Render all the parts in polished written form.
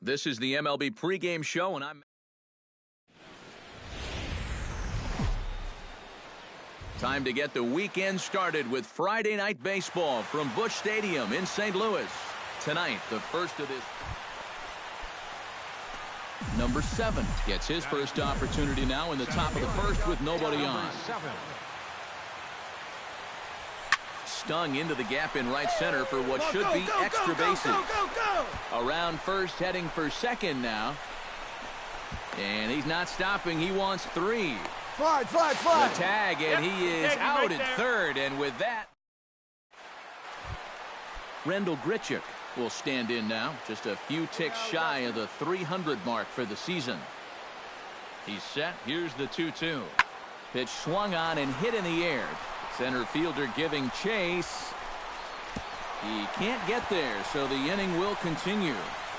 This is the MLB pregame show, and I'm... Time to get the weekend started with Friday Night Baseball from Busch Stadium in St. Louis. Tonight, the first of this... Number 7 gets his first opportunity now in the top of the first with nobody on. Stung into the gap in right center for what should be extra bases. Around first, heading for second now. And he's not stopping. He wants 3. Slide. The tag, and he is out at third. And with that, Rendell Grichuk will stand in now. Just a few ticks shy of the 300 mark for the season. He's set. Here's the 2-2. Pitch swung on and hit in the air. Center fielder giving chase. He can't get there, so the inning will continue.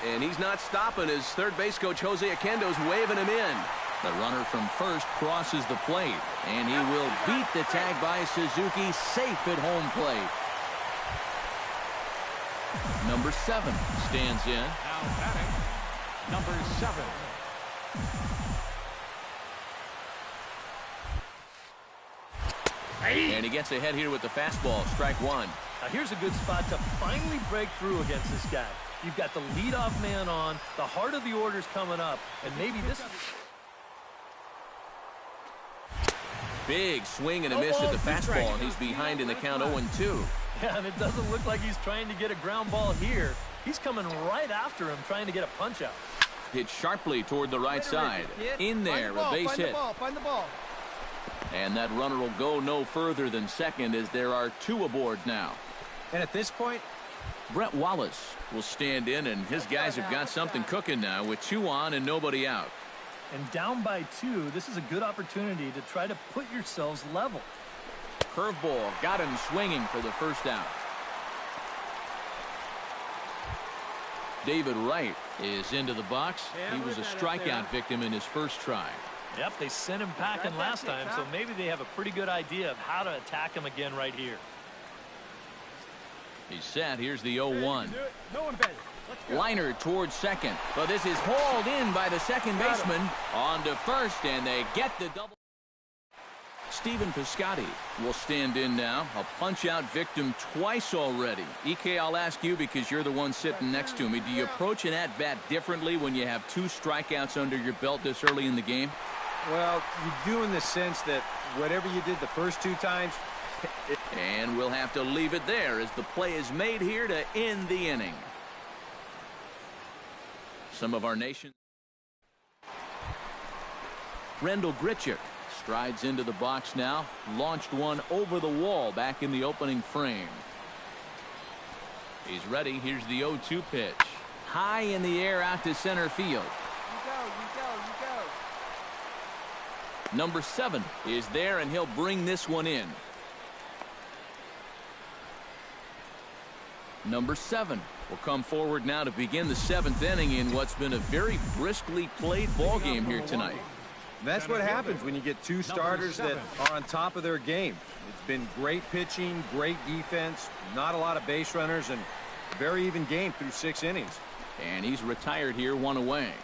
And he's not stopping as third base coach Jose Oquendo's waving him in. The runner from first crosses the plate, and he will beat the tag by Suzuki, safe at home plate. Number 7 stands in. Now batting, number 7. And he gets ahead here with the fastball, strike 1. Now here's a good spot to finally break through against this guy. You've got the leadoff man on, the heart of the order's coming up, and maybe this is... Big swing and a miss at the fastball, and he's behind in the count 0-2. Yeah, and it doesn't look like he's trying to get a ground ball here. He's coming right after him, trying to get a punch out. Hit sharply toward the right side. In there, a base hit. Find the ball. And that runner will go no further than second as there are 2 aboard now. And at this point, Brett Wallace will stand in, and his guys have got something cooking now with 2 on and nobody out. And down by 2, this is a good opportunity to try to put yourselves level. Curveball got him swinging for the first out. David Wright is into the box. He was a strikeout victim in his first try. Yep, they sent him packing last time, so maybe they have a pretty good idea of how to attack him again right here. He's set. Here's the 0-1. No one better. Liner towards second, but this is hauled in by the second baseman. On to first, and they get the double. Stephen Piscotty will stand in now. A punch-out victim twice already. EK, I'll ask you because you're the one sitting next to me. Do you approach an at-bat differently when you have 2 strikeouts under your belt this early in the game? Well, you do in the sense that whatever you did the first 2 times. And we'll have to leave it there as the play is made here to end the inning. Some of our nation. Rendell Grichuk strides into the box now. Launched one over the wall back in the opening frame. He's ready. Here's the 0-2 pitch. High in the air out to center field. You go. Number 7 is there, and he'll bring this one in. Number 7 will come forward now to begin the 7th inning in what's been a very briskly played ball game here tonight. That's what happens when you get 2 starters that are on top of their game. It's been great pitching, great defense, not a lot of base runners, and a very even game through 6 innings. And he's retired here, 1 away.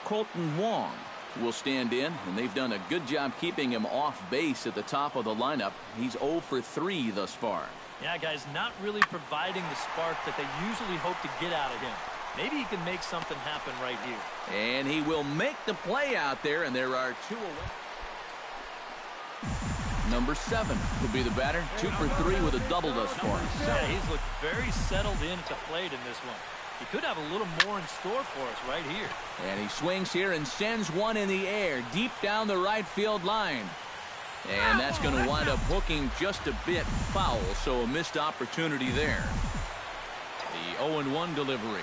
Colton Wong will stand in, and they've done a good job keeping him off base at the top of the lineup. He's 0 for 3 thus far. Yeah, guys, not really providing the spark that they usually hope to get out of him. Maybe he can make something happen right here. And he will make the play out there, and there are 2 away. Number 7 will be the batter. 2 for 3 with a double thus far. Yeah, he's looked very settled in at the plate in this one. He could have a little more in store for us right here. And he swings here and sends one in the air deep down the right field line. And that's going to wind up hooking just a bit foul, so a missed opportunity there. The 0-1 delivery.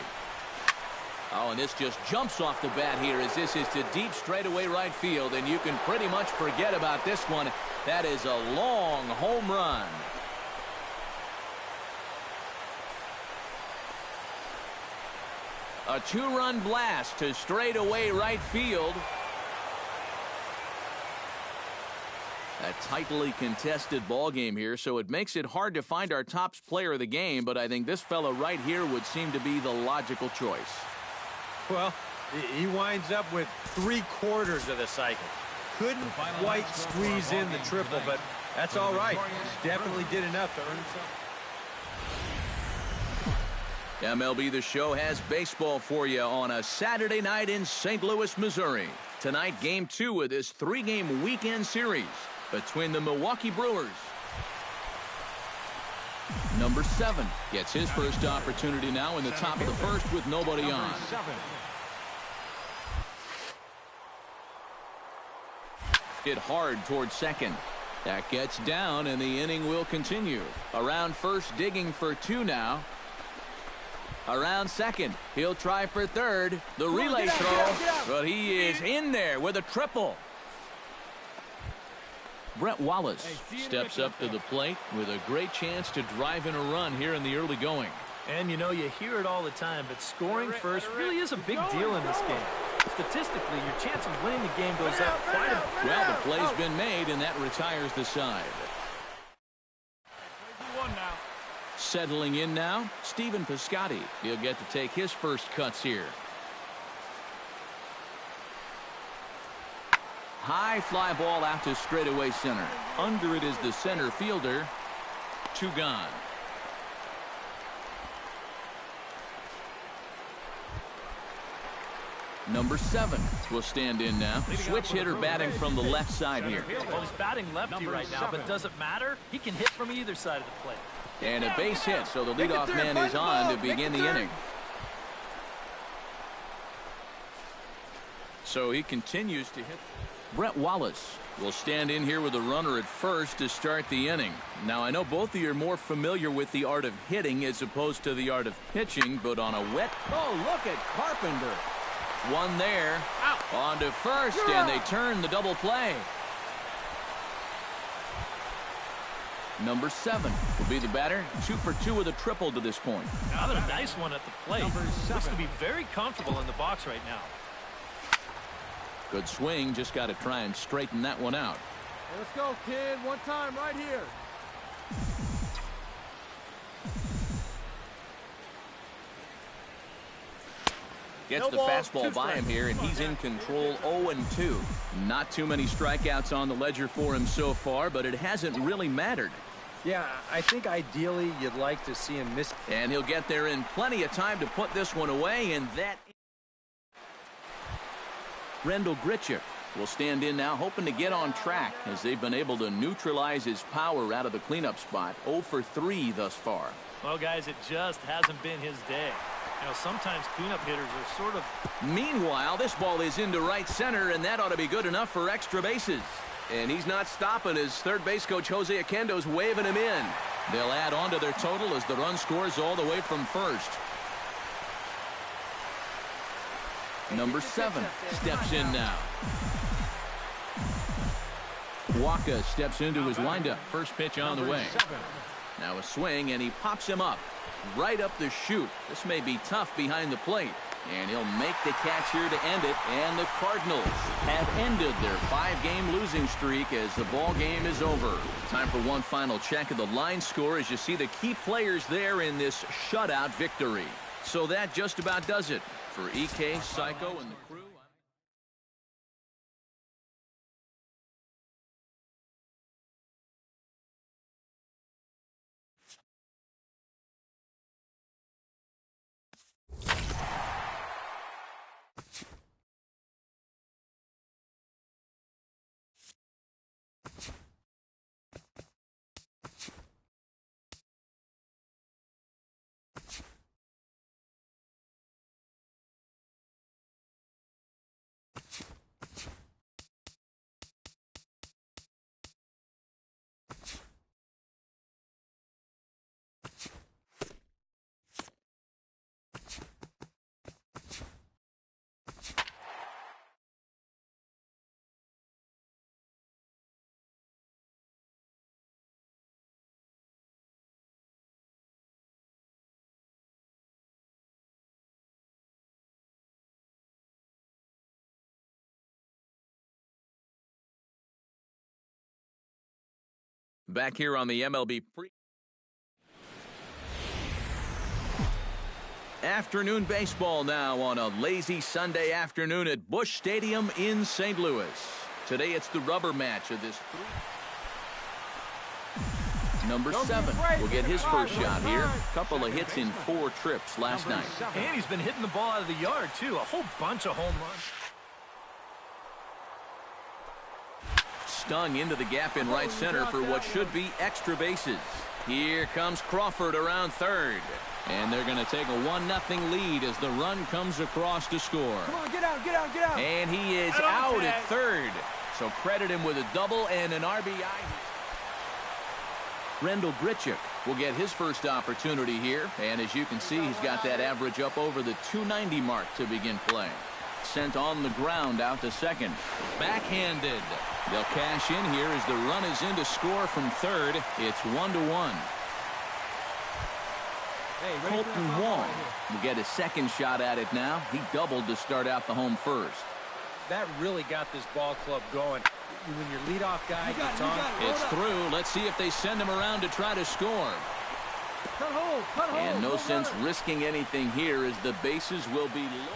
Oh, and this just jumps off the bat here as this is to deep straightaway right field, and you can pretty much forget about this one. That is a long home run. A 2-run blast to straightaway right field. A tightly contested ball game here, so it makes it hard to find our top player of the game, but I think this fella right here would seem to be the logical choice. Well, he winds up with 3/4 of the cycle. Couldn't quite squeeze in the triple, but that's all right. Definitely did enough to earn something. MLB The Show has baseball for you on a Saturday night in St. Louis, Missouri. Tonight, Game 2 of this 3-game weekend series between the Milwaukee Brewers. Number 7 gets his first opportunity now in the top of the first with nobody on. Hit hard towards second. That gets down, and the inning will continue. Around first, digging for 2 now. Around second, he'll try for third. The relay throw, but he is in there with a triple. Brett Wallace steps up to the plate with a great chance to drive in a run here in the early going. And you know, you hear it all the time, but scoring first really is a big deal in this game. Statistically, your chance of winning the game goes up quite a bit. Well, the play's been made, and that retires the side. Settling in now, Stephen Piscotty. He'll get to take his first cuts here. High fly ball out to straightaway center. Under it is the center fielder. 2 gone. Number 7 will stand in now. Switch hitter batting from the left side here. Well, he's batting lefty right now, but does it matter? He can hit from either side of the plate. And a base hit, so the leadoff man is on to begin the inning. So he continues to hit. Brett Wallace will stand in here with a runner at first to start the inning. Now, I know both of you are more familiar with the art of hitting as opposed to the art of pitching, but on a wet... Oh, look at Carpenter. One there. On to first, and they turn the double play. Number 7 will be the batter. 2 for 2 with a triple to this point. Another nice one at the plate. Looks to be very comfortable in the box right now. Good swing. Just got to try and straighten that one out. Hey, let's go, kid. One time right here. Gets the fastball by him here, and he's in control 0-2. Not too many strikeouts on the ledger for him so far, but it hasn't really mattered. Yeah, I think ideally you'd like to see him miss. And he'll get there in plenty of time to put this one away, and that... Rendell Grichuk will stand in now, hoping to get on track as they've been able to neutralize his power out of the cleanup spot. 0 for 3 thus far. Well, guys, it just hasn't been his day. You know, sometimes cleanup hitters are sort of... Meanwhile, this ball is into right center, and that ought to be good enough for extra bases. And he's not stopping as third base coach Jose Oquendo's waving him in. They'll add on to their total as the run scores all the way from first. Number 7 steps in now. Waka steps into his windup. First pitch on the way. Now a swing, and he pops him up. Right up the chute. This may be tough behind the plate. And he'll make the catch here to end it. And the Cardinals have ended their 5-game losing streak as the ball game is over. Time for one final check of the line score as you see the key players there in this shutout victory. So that just about does it for EK, Psycho, and the crew. Back here on the MLB afternoon baseball now on a lazy Sunday afternoon at Busch Stadium in St. Louis. Today it's the rubber match of this Number 7 will get his first shot here. Couple of hits in 4 trips last night. And he's been hitting the ball out of the yard, too. A whole bunch of home runs. Stung into the gap in right center for what should be extra bases. Here comes Crawford around third. And they're going to take a 1-0 lead as the run comes across to score. Come on, get out, get out, get out. And he is out at third. So credit him with a double and an RBI. Rendell Grichuk will get his first opportunity here. And as you can see, he's got that average up over the 290 mark to begin play. Sent on the ground out to second. Backhanded. They'll cash in here as the run is in to score from third. It's 1-1. Colton Wong will get a second shot at it now. He doubled to start out the home first. That really got this ball club going. When your leadoff guy gets on, it's through. Let's see if they send him around to try to score. Cut home, and no sense risking anything here as the bases will be low.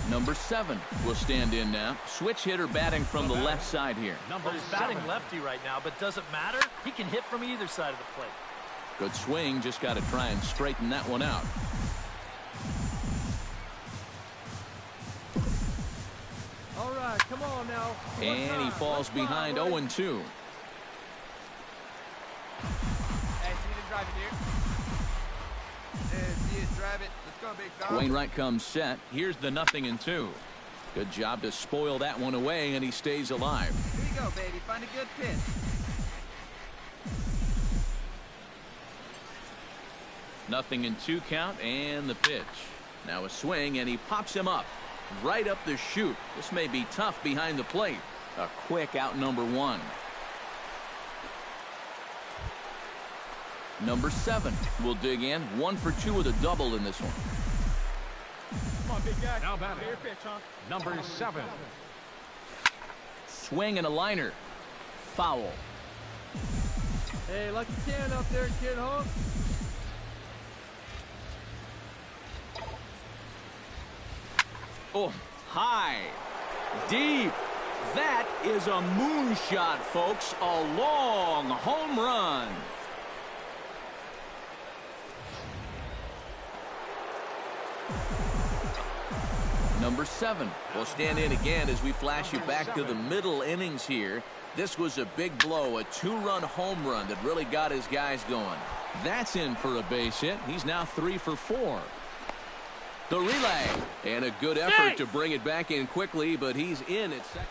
Number 7 will stand in now. Switch hitter batting from the left side here. He's batting lefty right now, but doesn't matter. He can hit from either side of the plate. Good swing. Just got to try and straighten that one out. All right, come on now. And he falls behind 0-2. Hey, see the drive it here. Hey, see it, drive it. Let's go, big dog. Wainwright comes set. Here's the 0-2. Good job to spoil that one away, and he stays alive. Here you go, baby. Find a good pitch. 0-2 count, and the pitch. Now a swing, and he pops him up. Right up the chute. This may be tough behind the plate. A quick out number 1. Number 7 will dig in. 1 for 2 with a double in this one. Come on, big guy. Now batting. Clear pitch, huh? Number 7. Swing and a liner. Foul. Hey, like you can up there, kid, huh? Oh, high, deep. That is a moonshot, folks. A long home run. Number 7 will stand in again as we flash you back to the middle innings here. This was a big blow, a 2-run home run that really got his guys going. That's in for a base hit. He's now 3 for 4. The relay, and a good effort to bring it back in quickly, but he's in at second.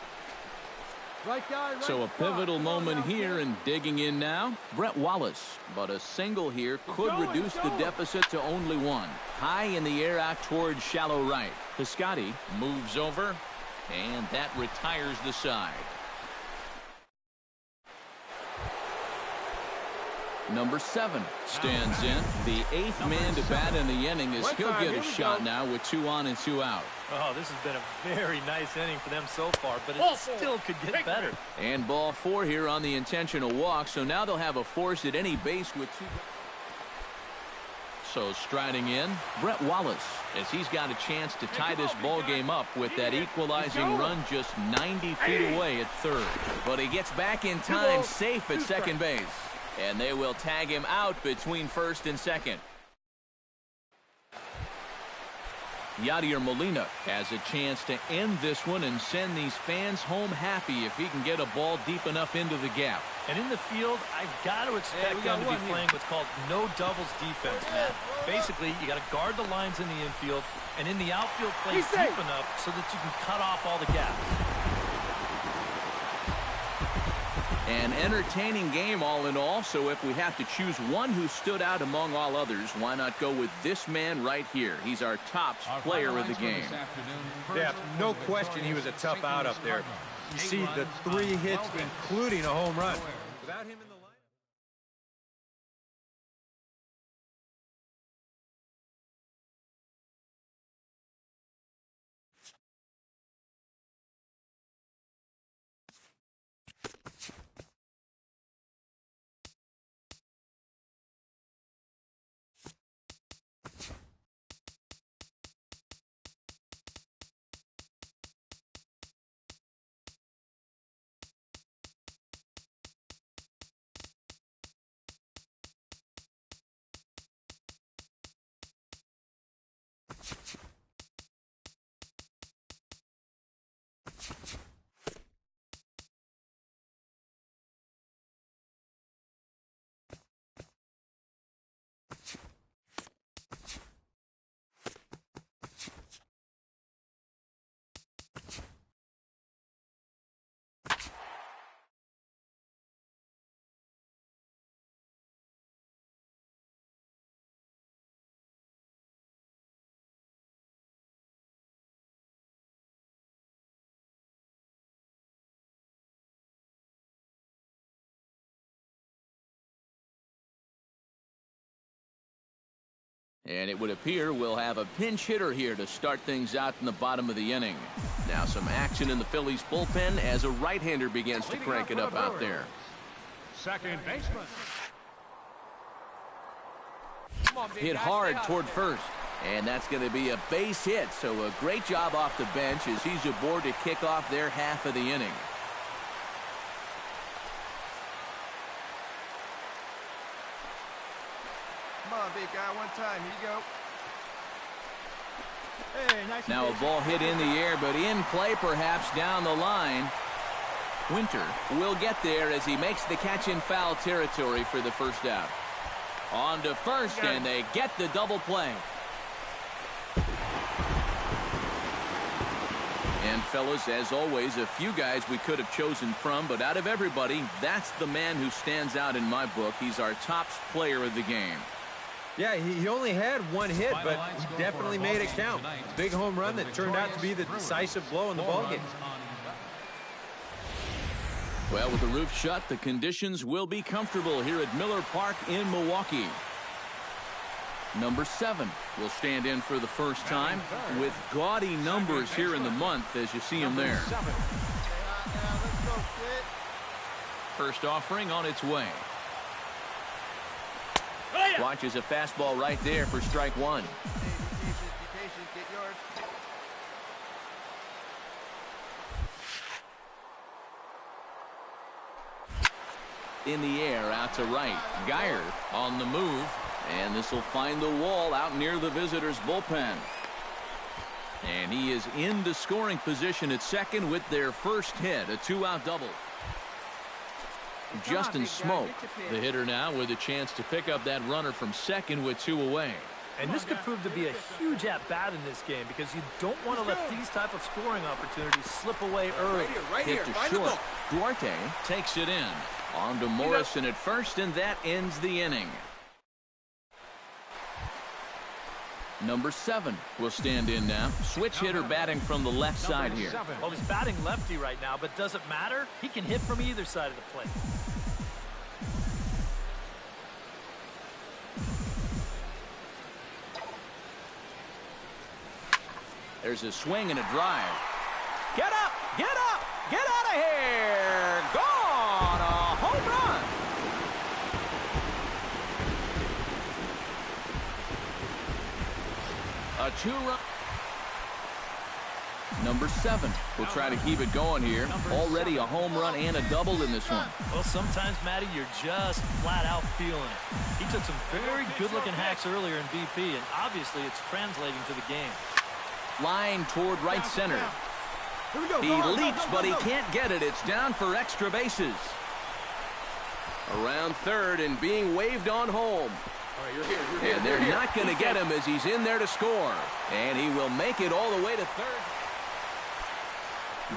Right guy, right So a pivotal moment here, and digging in now, Brett Wallace. But a single here could reduce the deficit to only 1. High in the air out towards shallow right. Piscotty moves over, and that retires the side. Number 7 stands in. The 8th man to bat in the inning as he'll get a shot now with 2 on and 2 out. Oh, this has been a very nice inning for them so far, but it still could get better. And ball 4 here on the intentional walk, so now they'll have a force at any base with 2. So striding in, Brett Wallace, as he's got a chance to tie this ball game up with that equalizing run just 90 feet away at third. But he gets back in time, safe at second base. And they will tag him out between first and second. Yadier Molina has a chance to end this one and send these fans home happy if he can get a ball deep enough into the gap. And in the field, I've got to expect them to be playing what's called no doubles defense, Matt. Basically, you got to guard the lines in the infield, and in the outfield, play deep enough so that you can cut off all the gaps. An entertaining game all in all, so if we have to choose one who stood out among all others, why not go with this man right here? He's our top player of the game. Yeah, no question he was a tough out up there. You see the 3 hits, including a home run. Without him in the And it would appear we'll have a pinch hitter here to start things out in the bottom of the inning. Now some action in the Phillies bullpen as a right-hander begins to crank it up out there. Second baseman. Hit hard toward first. And that's going to be a base hit. So a great job off the bench as he's aboard to kick off their half of the inning. Come on, big guy, one time. Here you go. Hey, nice. Now a ball hit in the air, but in play perhaps down the line. Winter will get there as he makes the catch in foul territory for the first out. On to first, and they get the double play. And fellas, as always, a few guys we could have chosen from, but out of everybody, that's the man who stands out in my book. He's our top player of the game. Yeah, he only had one hit, but he definitely made it count. Big home run that turned out to be the decisive blow in the ballgame. Well, with the roof shut, the conditions will be comfortable here at Miller Park in Milwaukee. Number 7 will stand in for the first time with gaudy numbers here in the month as you see him there. First offering on its way. Watches a fastball right there for strike one. In the air out to right. Geyer on the move. And this will find the wall out near the visitors' bullpen. And he is into scoring position at second with their first hit, a 2-out double. Justin Smoke, the hitter now with a chance to pick up that runner from second with 2 away. And this could prove to be a huge at-bat in this game because you don't want to let these type of scoring opportunities slip away early. Hit to short. Duarte takes it in. On to Morrison at first, and that ends the inning. Number 7 will stand in now. Switch hitter batting from the left side here. Well, he's batting lefty right now, but doesn't matter. He can hit from either side of the plate. There's a swing and a drive. Get up! Get up! Get out of here! Gone! A home run! A 2-run. Number 7 will try to keep it going here. Already a home run and a double in this one. Well, sometimes, Matty, you're just flat out feeling it. He took some very good-looking hacks earlier in BP, and obviously it's translating to the game. Line toward right center. He leaps, but he can't get it. It's down for extra bases. Around third and being waved on home. And they're not going to get him as he's in there to score. And he will make it all the way to third.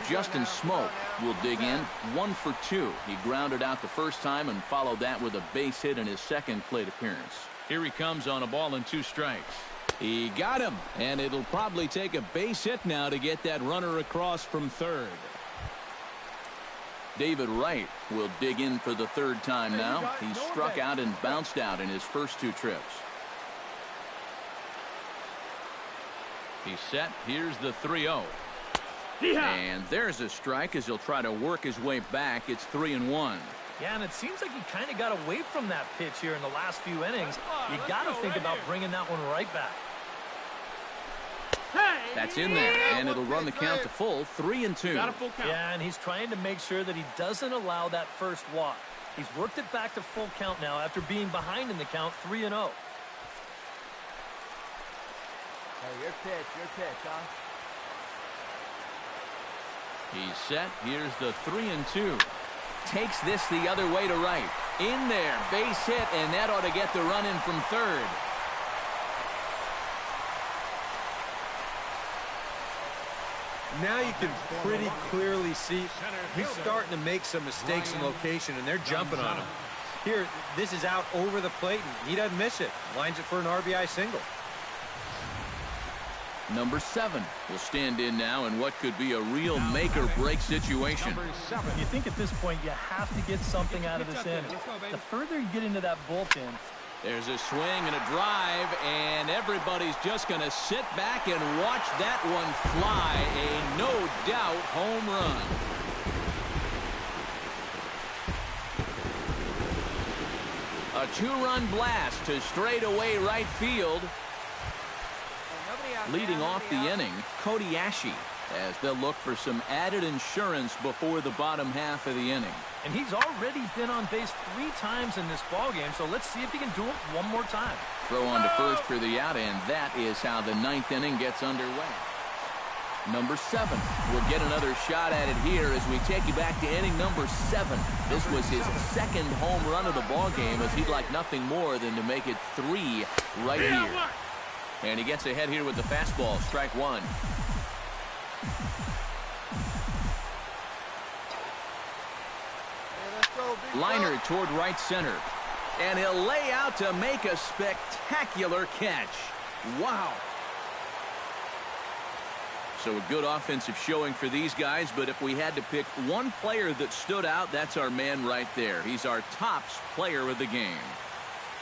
Justin Smoke will dig in 1 for 2. He grounded out the first time and followed that with a base hit in his second plate appearance. Here he comes on a ball and 2 strikes. He got him, and it'll probably take a base hit now to get that runner across from third. David Wright will dig in for the 3rd time now. He struck out and bounced out in his first 2 trips. He's set. Here's the 3-0. And there's a strike as he'll try to work his way back. It's 3-1. Yeah, and it seems like he kind of got away from that pitch here in the last few innings. You got to think about bringing that one right back. That's in there, and it'll run the count to full, 3-2. Yeah, and he's trying to make sure that he doesn't allow that first walk. He's worked it back to full count now after being behind in the count, 3-0. Hey, your pitch, huh? He's set. Here's the 3-2. Takes this the other way to right. In there, base hit, and that ought to get the run in from third. Now you can pretty clearly see he's starting to make some mistakes in location, and they're jumping on him. Here, this is out over the plate, and he doesn't miss it. Lines it for an RBI single. Number 7 will stand in now in what could be a real make-or-break situation. You think at this point you have to get something out of this inning. The further you get into that bullpen, There's a swing and a drive, and everybody's just going to sit back and watch that one fly. A no-doubt home run. A two-run blast to straightaway right field. Leading off the inning, Kodiashi, as they'll look for some added insurance before the bottom half of the inning. And he's already been on base 3 times in this ballgame, so let's see if he can do it one more time. Throw on to first for the out, and that is how the 9th inning gets underway. Number 7 will get another shot at it here as we take you back to inning number 7. This was his second home run of the ballgame, as he'd like nothing more than to make it 3 right here. And he gets ahead here with the fastball, strike 1. Liner toward right center. And he'll lay out to make a spectacular catch. Wow. So a good offensive showing for these guys, but if we had to pick one player that stood out, that's our man right there. He's our tops player of the game.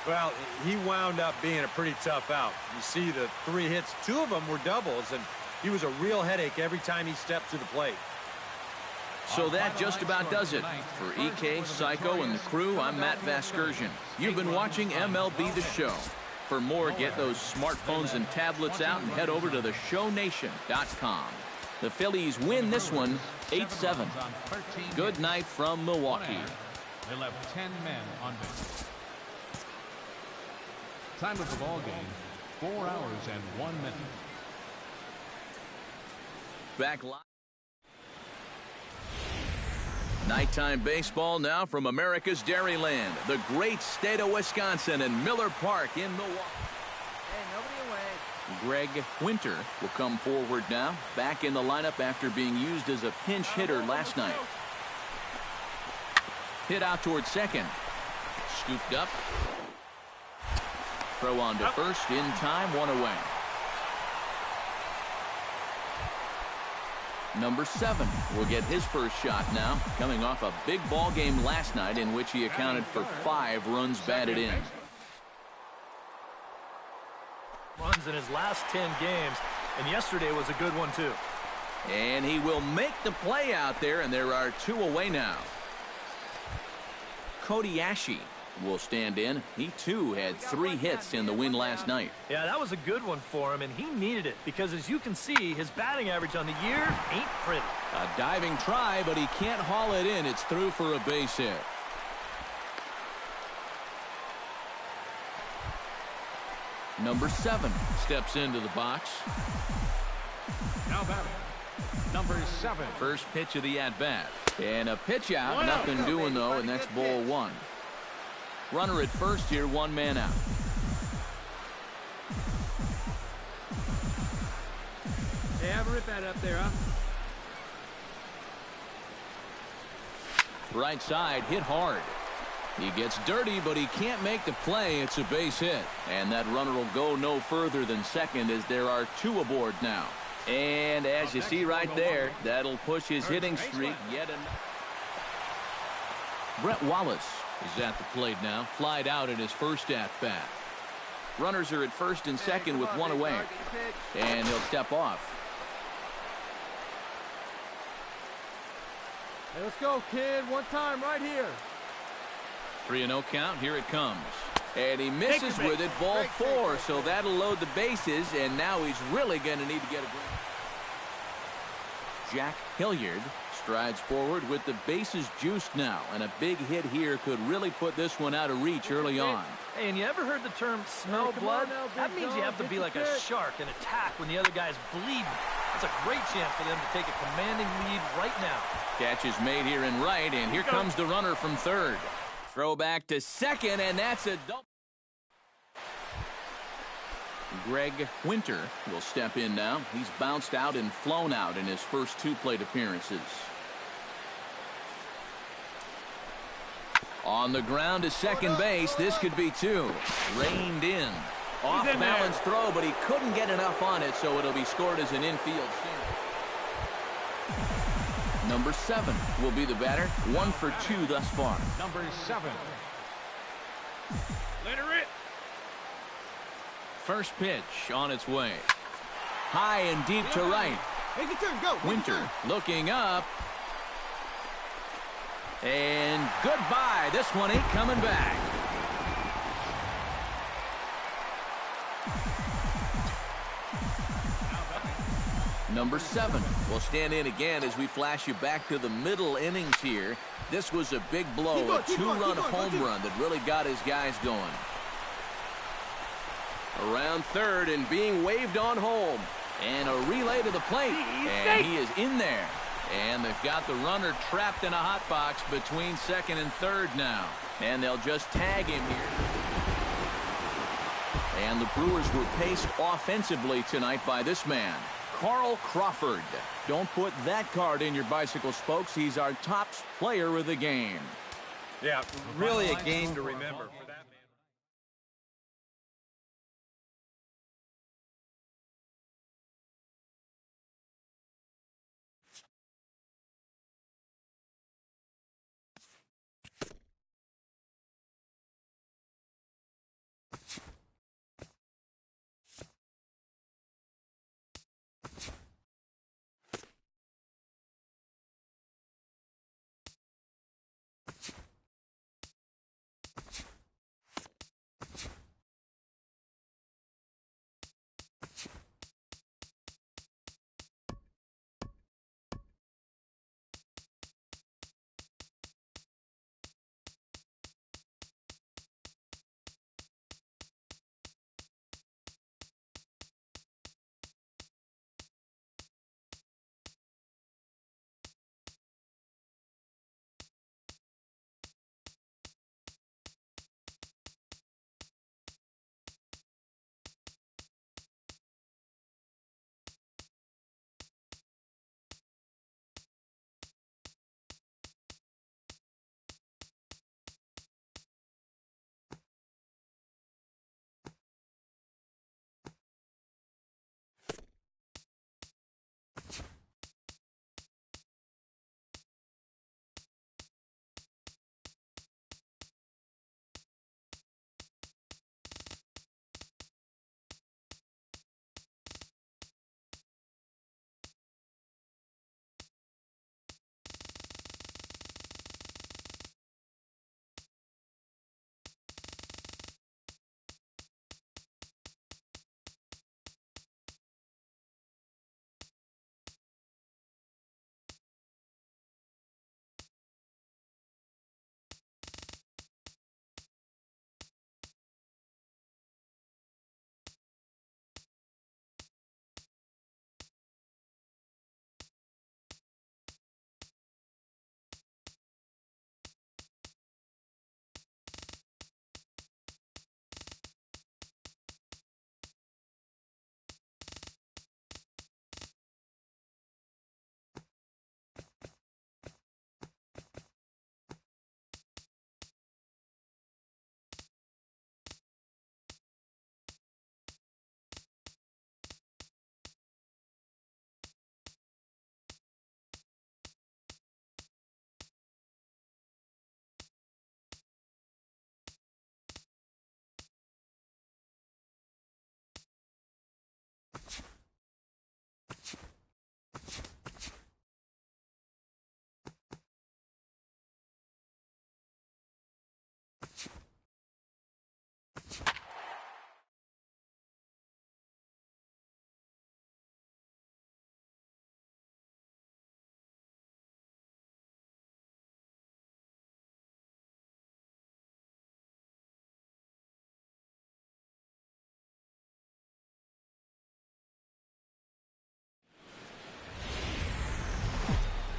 Well, he wound up being a pretty tough out. You see the 3 hits, 2 of them were doubles, and he was a real headache every time he stepped to the plate. So that just about does it. For EK, Psycho, and the crew, I'm Matt Vasgersian. You've been watching MLB The Show. For more, get those smartphones and tablets out and head over to theshownation.com. The Phillies win this one 8-7. Good night from Milwaukee. They left 10 men on base. Time of the ball game, 4 hours and 1 minute. Back live. Nighttime baseball now from America's Dairyland, the great state of Wisconsin, and Miller Park in Milwaukee. Hey, nobody away. Greg Winter will come forward now, back in the lineup after being used as a pinch hitter last night. Hit out toward second. Scooped up. Throw on to first in time, 1 away. Number 7 will get his first shot now, coming off a big ball game last night in which he accounted for 5 runs batted in. Runs in his last 10 games, and yesterday was a good one too. And he will make the play out there, and there are 2 away now. Kodiashi will stand in. He too had 3 hits in the win last night. Yeah, that was a good one for him, and he needed it because, as you can see, his batting average on the year ain't pretty. A diving try, but he can't haul it in. It's through for a base hit. Number 7 steps into the box. Now batting, number 7. First pitch of the at-bat. And a pitch out, nothing doing though, and that's ball 1. Runner at first here, 1 man out. Hey, have a rip at it up there, huh? Right side, hit hard. He gets dirty, but he can't make the play. It's a base hit. And that runner will go no further than second as there are 2 aboard now. And as you see right there, that'll push his hitting streak yet another. Brett Wallace is at the plate now. Flied out in his first at-bat. Runners are at first and second with 1 away. And he'll step off. Hey, let's go, kid. One time right here. 3-0 count. Here it comes. And he misses with it. Ball 4. So that'll load the bases. And now he's really going to need to get a break. Jack Hilliard strides forward with the bases juiced now. And a big hit here could really put this one out of reach early on. Hey, and you ever heard the term smell blood? That means you have to be like a shark and attack when the other guy's bleeding. It's a great chance for them to take a commanding lead right now. Catch is made here in right, and here comes the runner from third. Throw back to second, and that's a double. Greg Winter will step in now. He's bounced out and flown out in his first 2 plate appearances. On the ground to second base. This could be 2. Reined in. Off balance throw, but he couldn't get enough on it, so it'll be scored as an infield single. Number 7 will be the batter. 1 for 2 thus far. Number 7. Let her rip. First pitch on its way. High and deep to right. Make a turn, go. Winter looking up. And goodbye. This one ain't coming back. Number 7 will stand in again as we flash you back to the middle innings here. This was a big blow, a 2-run home run that really got his guys going. Around third and being waved on home. And a relay to the plate. And he is in there. And they've got the runner trapped in a hot box between second and third now. And they'll just tag him here. And the Brewers were paced offensively tonight by this man, Carl Crawford. Don't put that card in your bicycle spokes. He's our top player of the game. Yeah, really a game to remember for that man.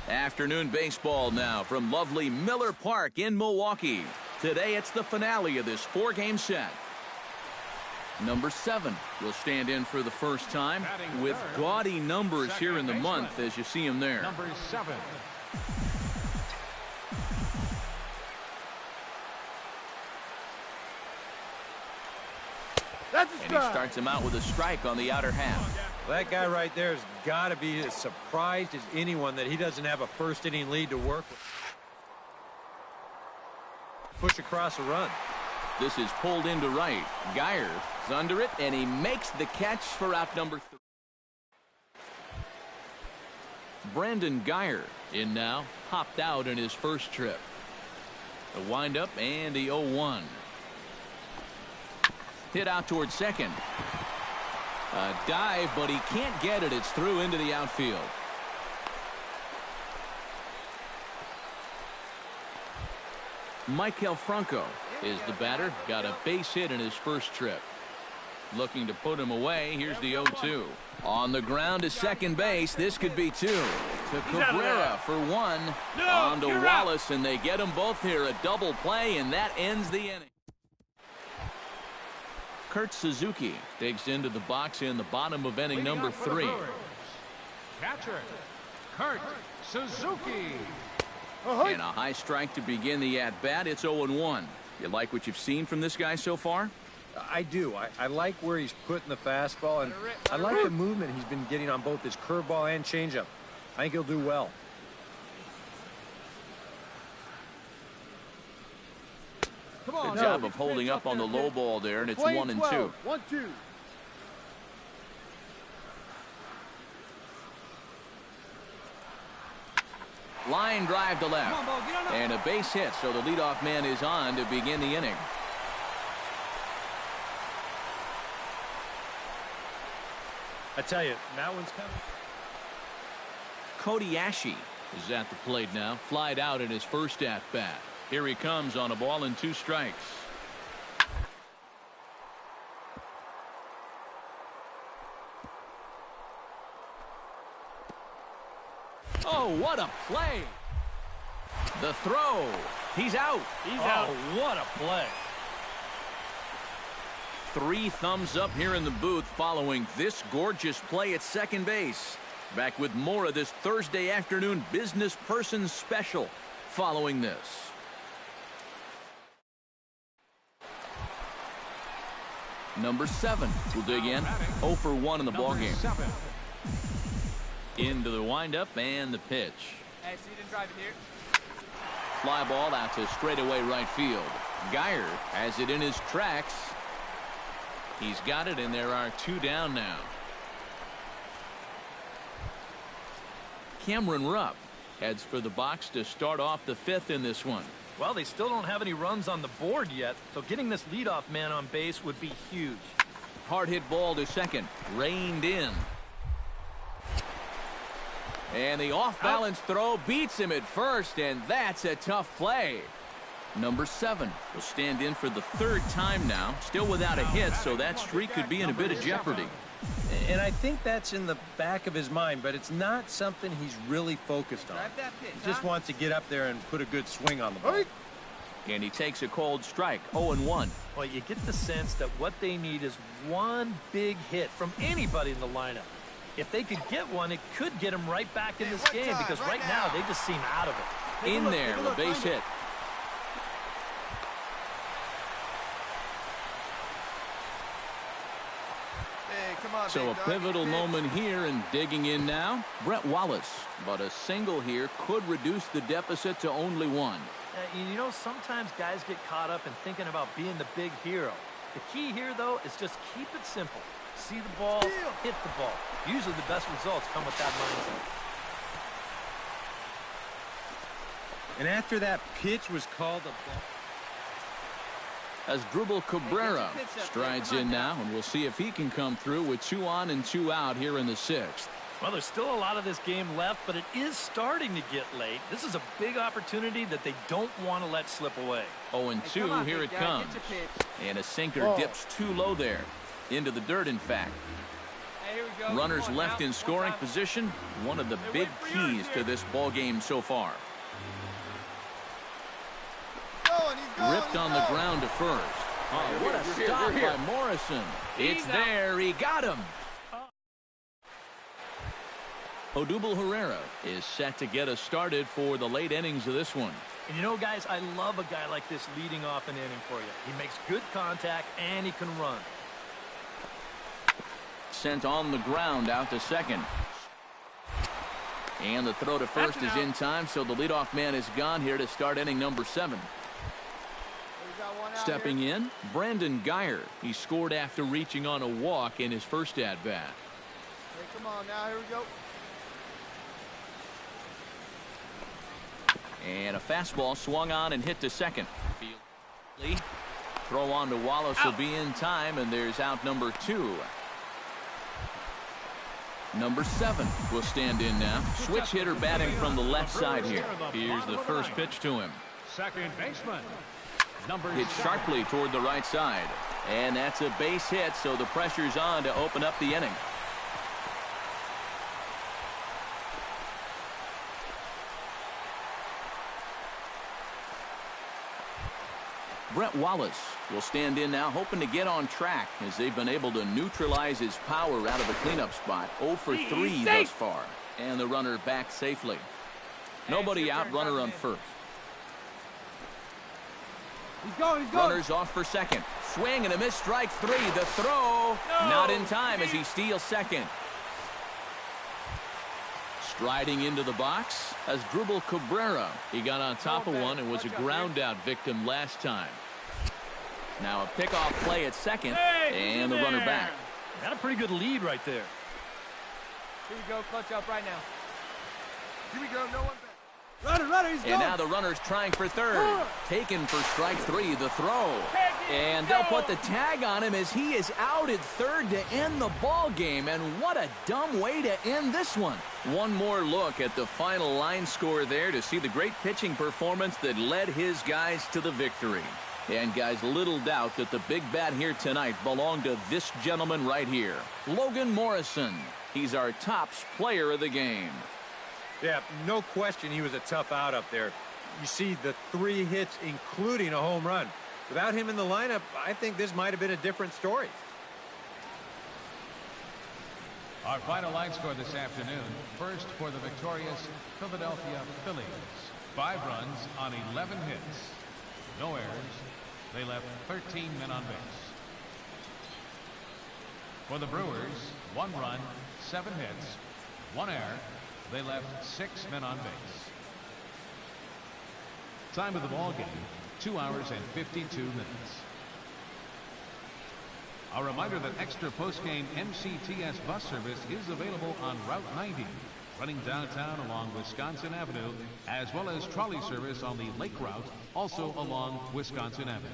Afternoon baseball now from lovely Miller Park in Milwaukee. Today it's the finale of this 4-game set. Number 7 will stand in for the first time with gaudy numbers here in the month as you see him there. Number 7. And he starts him out with a strike on the outer half. Well, that guy right there has got to be as surprised as anyone that he doesn't have a first-inning lead to work with. Push across a run. This is pulled into right. Geyer is under it, and he makes the catch for out number 3. Brandon Geyer in now, hopped out in his first trip. The windup and the 0-1. Hit out towards second. A dive, but he can't get it. It's through into the outfield. Michael Franco is the batter. Got a base hit in his first trip. Looking to put him away. Here's the 0-2. On the ground to second base. This could be 2. To Cabrera for 1. On to Wallace, and they get them both here. A double play, and that ends the inning. Kurt Suzuki digs into the box in the bottom of inning number 3. Catcher, Kurt Suzuki. And a high strike to begin the at-bat. It's 0-1. You like what you've seen from this guy so far? I do. I like where he's putting the fastball, and I like the movement he's been getting on both his curveball and changeup. I think he'll do well. Good job of holding up on the low ball there, and it's 1-2. 1-2. Line drive to left. And a base hit, so the leadoff man is on to begin the inning. I tell you, that one's coming. Cody Ashe is at the plate now. Flied out in his first at-bat. Here he comes on a ball and 2 strikes. Oh, what a play. The throw. He's out. He's out. What a play. 3 thumbs up here in the booth following this gorgeous play at second base. Back with more of this Thursday afternoon business person special following this. Number 7 will dig in. 0 for 1 in the ballgame. Into the windup and the pitch. Hey, so you didn't drive it here? Fly ball out to straightaway right field. Geyer has it in his tracks. He's got it, and there are 2 down now. Cameron Rupp heads for the box to start off the 5th in this one. Well, they still don't have any runs on the board yet, so getting this leadoff man on base would be huge. Hard hit ball to second. Reined in. And the off-balance throw beats him at first, and that's a tough play. Number 7 will stand in for the 3rd time now. Still without a hit, so that streak could be in a bit of jeopardy. And I think that's in the back of his mind, but it's not something he's really focused on. He just wants to get up there and put a good swing on the ball. And he takes a cold strike, 0-1. Well, you get the sense that what they need is one big hit from anybody in the lineup. If they could get one, it could get them right back in this game, because right now they just seem out of it. In there, the base hit. So a pivotal moment here, and digging in now, Brett Wallace. But a single here could reduce the deficit to only 1. You know, sometimes guys get caught up in thinking about being the big hero. The key here, though, is just keep it simple. See the ball, hit the ball. Usually the best results come with that mindset. And after that pitch was called a ball. As Dribble Cabrera strides in now, and we'll see if he can come through with 2 on and 2 out here in the 6th. Well, there's still a lot of this game left, but it is starting to get late. This is a big opportunity that they don't want to let slip away. 0-2, here it comes. And a sinker dips too low there. Into the dirt, in fact. Hey, here we go. Runners left in scoring position. One of the big keys to this ball game so far. Ripped on the ground to first. Oh, what a stop by Morrison. It's there. He got him. Odubel Herrera is set to get us started for the late innings of this one. And you know, guys, I love a guy like this leading off an inning for you. He makes good contact, and he can run. Sent on the ground out to second. And the throw to first is in time, so the leadoff man is gone here to start inning number 7. Stepping in, Brandon Geyer. He scored after reaching on a walk in his first at-bat. Hey, come on now. Here we go. And a fastball swung on and hit to second. Throw on to Wallace will be in time, and there's out number 2. Number 7 will stand in now. Switch hitter batting from the left side here. Here's the first pitch to him. Second baseman. Hit sharply toward the right side. And that's a base hit, so the pressure's on to open up the inning. Brett Wallace will stand in now, hoping to get on track as they've been able to neutralize his power out of a cleanup spot. 0 for 3 thus far. And the runner back safely. Nobody out, runner on first. He's going. Runners off for second. Swing and a miss, strike 3. The throw not in time as he steals second. Striding into the box as Dribble Cabrera. He got on top of one and was a ground out victim last time. Now a pickoff play at second, and the runner back. Got a pretty good lead right there. Here we go. Clutch up right now. Here we go. No one back. Runner, he's going. And now the runner's trying for third. Taken for strike 3, the throw. And they'll put the tag on him as he is out at third to end the ball game. And what a dumb way to end this one. One more look at the final line score there to see the great pitching performance that led his guys to the victory. And guys, little doubt that the big bat here tonight belonged to this gentleman right here, Logan Morrison. He's our tops player of the game. Yeah, no question he was a tough out up there. You see the 3 hits, including a home run. Without him in the lineup, I think this might have been a different story. Our final line score this afternoon. First for the victorious Philadelphia Phillies. 5 runs on 11 hits. No errors. They left 13 men on base. For the Brewers, 1 run, 7 hits, 1 error. They left 6 men on base. Time of the ball game, 2 hours and 52 minutes. A reminder that extra post-game MCTS bus service is available on Route 90, running downtown along Wisconsin Avenue, as well as trolley service on the Lake Route, also along Wisconsin Avenue.